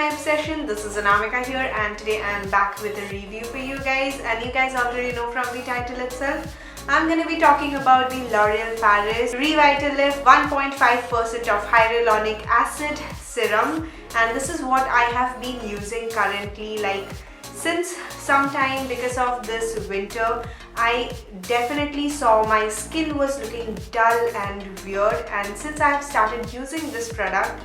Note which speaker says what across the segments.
Speaker 1: my obsession. This is Anamika here, and today I am back with a review for you guys. And you guys already know from the title itself, I'm going to be talking about the L'Oréal Paris Revitalift 1.5% of hyaluronic acid serum, and this is what I have been using currently, like since some time. Because of this winter, I definitely saw my skin was looking dull and weird, and since I have started using this product,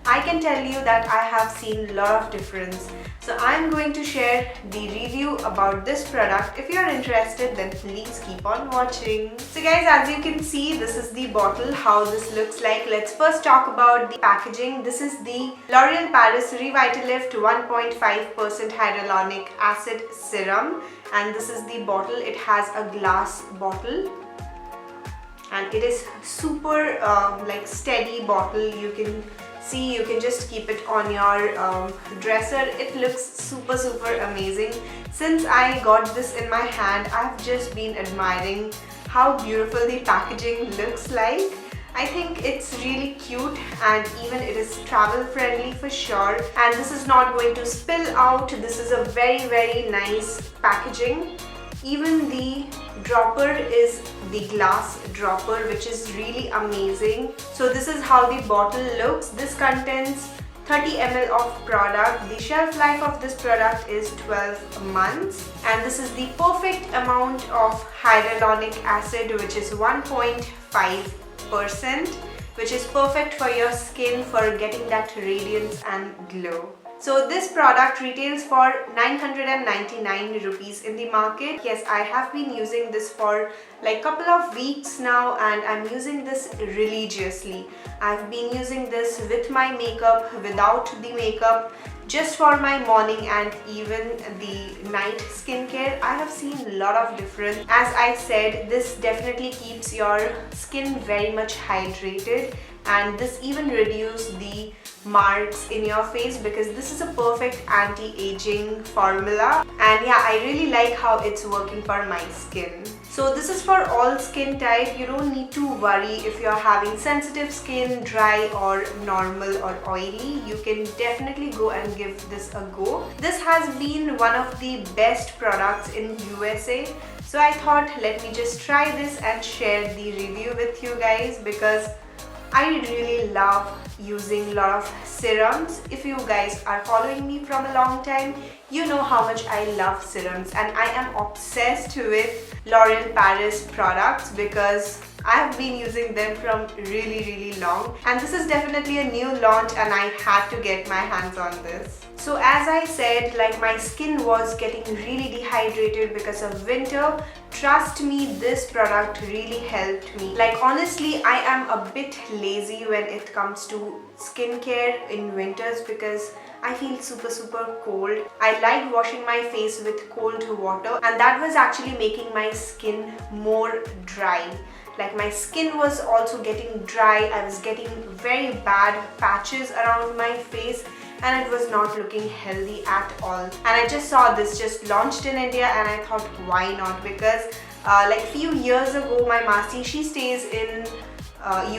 Speaker 1: I can tell you that I have seen a lot of difference. So I'm going to share the review about this product. If you're interested, then please keep on watching. So guys, as you can see, this is the bottle, how this looks like. Let's first talk about the packaging. This is the L'Oréal Paris Revitalift 1.5% hyaluronic acid serum, and this is the bottle. It has a glass bottle, and it is super like steady bottle. You can see, you can just keep it on your dresser. It looks super amazing. Since I got this in my hand, I've just been admiring how beautiful the packaging looks like. I think it's really cute, and even it is travel friendly for sure, and this is not going to spill out. This is a very nice packaging. Even the dropper is the glass dropper, which is really amazing. So this is how the bottle looks. This contains 30 ml of product. The shelf life of this product is 12 months, and this is the perfect amount of hyaluronic acid, which is 1.5%, which is perfect for your skin for getting that radiance and glow. So this product retails for 999 rupees in the market. Yes, I have been using this for like couple of weeks now, and I'm using this religiously. I've been using this with my makeup, without the makeup, just for my morning and even the night skincare. I have seen a lot of difference. As I said, this definitely keeps your skin very much hydrated, and this even reduces the marks in your face because this is a perfect anti-aging formula. And yeah, I really like how it's working for my skin. So this is for all skin type. You don't need to worry if you're having sensitive skin, dry or normal or oily. You can definitely go and give this a go. This has been one of the best products in USA. So I thought, let me just try this and share the review with you guys, because I really love using a lot of serums. If you guys are following me from a long time, you know how much I love serums, and I am obsessed with L'Oréal Paris products because I've been using them from really long, and this is definitely a new launch and I had to get my hands on this. So as I said, like my skin was getting really dehydrated because of winter. Trust me, this product really helped me. Like honestly, I am a bit lazy when it comes to skincare in winters because I feel super cold. I like washing my face with cold water, and that was actually making my skin more dry. Like my skin was also getting dry. I was getting very bad patches around my face, and it was not looking healthy at all. And I just saw this just launched in India, and I thought, why not? Because like few years ago, my Masi, she stays in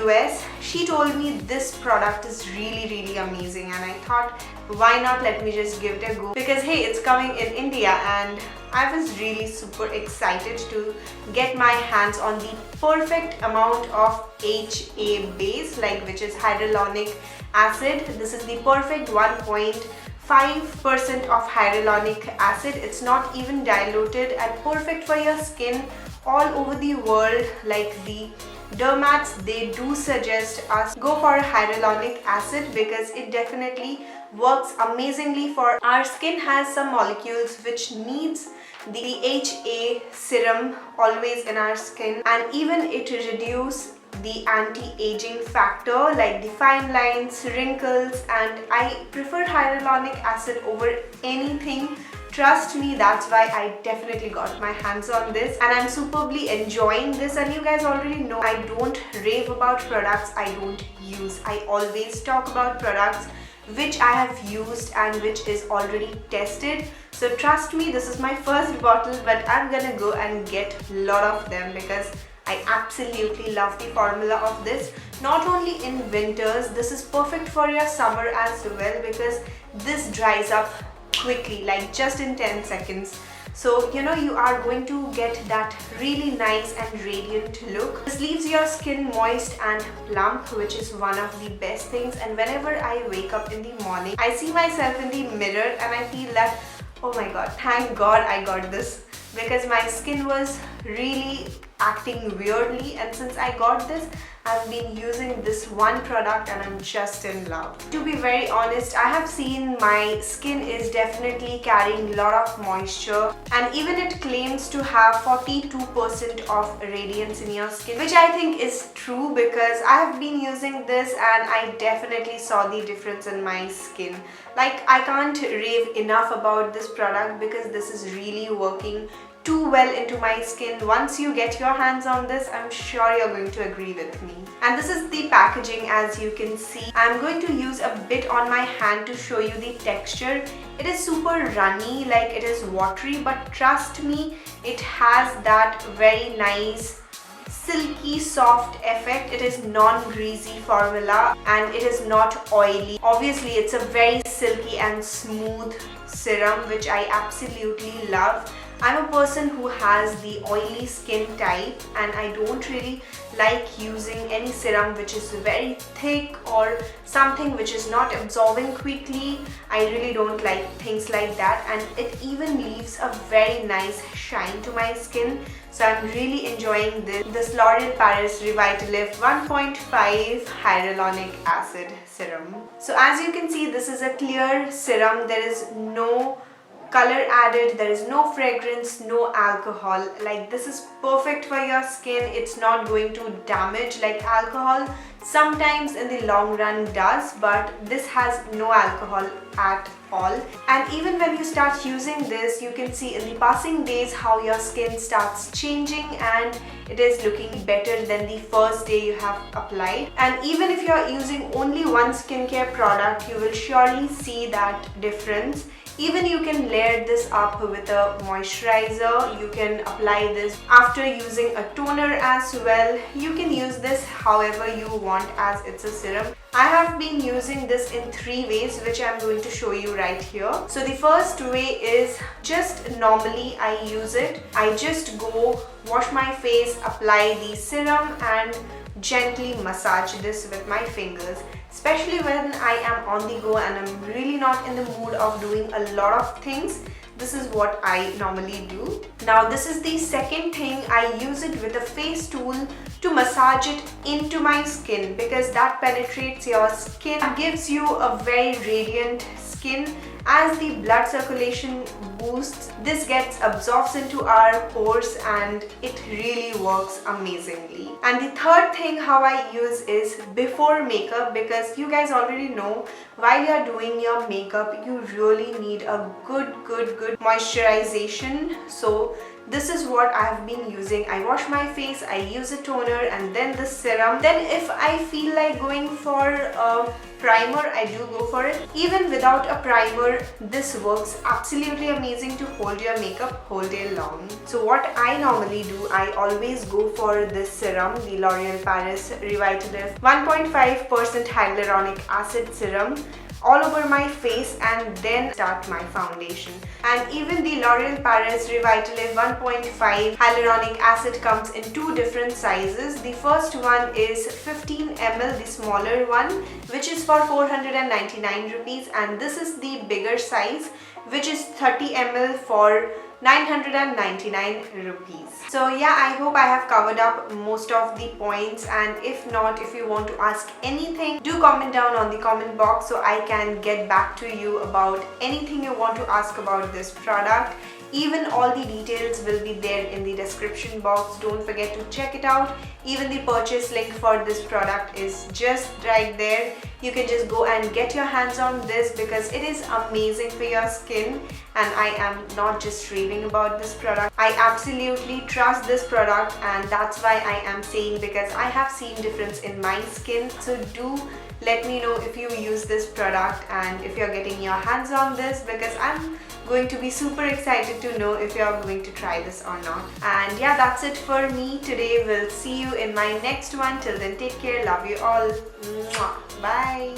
Speaker 1: US, she told me this product is really amazing, and I thought, why not, let me just give it a go, because hey, it's coming in India. And I was really super excited to get my hands on the perfect amount of HA base, like which is hyaluronic acid. This is the perfect 1.5% of hyaluronic acid. It's not even diluted, and perfect for your skin all over the world. Like the dermats, they do suggest us go for hyaluronic acid because it definitely works amazingly for our skin. Has some molecules which needs the HA serum always in our skin, and even it reduces the anti-aging factor, like the fine lines, wrinkles, and I prefer hyaluronic acid over anything. Trust me, that's why I definitely got my hands on this, and I'm superbly enjoying this. And you guys already know I don't rave about products I don't use. I always talk about products which I have used and which is already tested. So trust me, this is my first bottle, but I'm gonna go and get a lot of them because I absolutely love the formula of this. Not only in winters, this is perfect for your summer as well, because this dries up quickly, like just in 10 seconds. So you know, you are going to get that really nice and radiant look. This leaves your skin moist and plump, which is one of the best things. And whenever I wake up in the morning, I see myself in the mirror and I feel that, oh my god, thank god I got this, because my skin was really acting weirdly, and since I got this, I've been using this one product and I'm just in love. To be very honest, I have seen my skin is definitely carrying a lot of moisture, and even it claims to have 42% of radiance in your skin, which I think is true because I have been using this and I definitely saw the difference in my skin. Like, I can't rave enough about this product because this is really working too well into my skin. Once you get your hands on this, I'm sure you're going to agree with me. And this is the packaging. As you can see, I'm going to use a bit on my hand to show you the texture. It is super runny, like it is watery, but trust me, it has that very nice silky soft effect. It is non-greasy formula and it is not oily. Obviously, it's a very silky and smooth serum, which I absolutely love. I'm a person who has the oily skin type and I don't really like using any serum which is very thick or something which is not absorbing quickly. I really don't like things like that, and it even leaves a very nice shine to my skin. So I'm really enjoying this L'Oréal Revitalift 1.5 Hyaluronic Acid Serum. So as you can see, this is a clear serum. There is no color added, there is no fragrance, no alcohol. Like, this is perfect for your skin. It's not going to damage like alcohol sometimes in the long run does, but this has no alcohol at all. And even when you start using this, you can see in the passing days how your skin starts changing and it is looking better than the first day you have applied. And even if you're using only one skincare product, you will surely see that difference. Even you can layer this up with a moisturizer. You can apply this after using a toner as well. You can use this however you want, as it's a serum. I have been using this in 3 ways, which I'm going to show you right here. So the first way is just normally I use it. I just go wash my face, apply the serum and gently massage this with my fingers. Especially when I am on the go and I'm really not in the mood of doing a lot of things, this is what I normally do. Now this is the second thing. I use it with a face tool to massage it into my skin, because that penetrates your skin, gives you a very radiant skin. As the blood circulation boosts, this gets absorbed into our pores and it really works amazingly. And the third thing how I use is before makeup, because you guys already know while you're doing your makeup, you really need a good moisturization. So this is what I have been using. I wash my face, I use a toner and then the serum. Then if I feel like going for a primer, I do go for it. Even without a primer, this works absolutely amazing to hold your makeup whole day long. So what I normally do, I always go for this serum, the L'Oréal Revitalift 1.5% Hyaluronic Acid Serum, all over my face, and then start my foundation. And even the L'Oréal Revitalift 1.5 Hyaluronic Acid comes in 2 different sizes. The first one is 15 ml, the smaller one, which is for 499 rupees, and this is the bigger size, which is 30 ml for 999 rupees. So yeah, I hope I have covered up most of the points, and if not, if you want to ask anything, do comment down on the comment box so I can get back to you about anything you want to ask about this product. Even all the details will be there in the description box. Don't forget to check it out. Even the purchase link for this product is just right there. You can just go and get your hands on this because it is amazing for your skin, and I am not just raving about this product. I absolutely trust this product, and that's why I am saying, because I have seen difference in my skin. So do let me know if you use this product and if you're getting your hands on this, because I'm going to be super excited to know if you're going to try this or not. And yeah, that's it for me today. We'll see you in my next one. Till then, take care. Love you all. Mwah. Bye.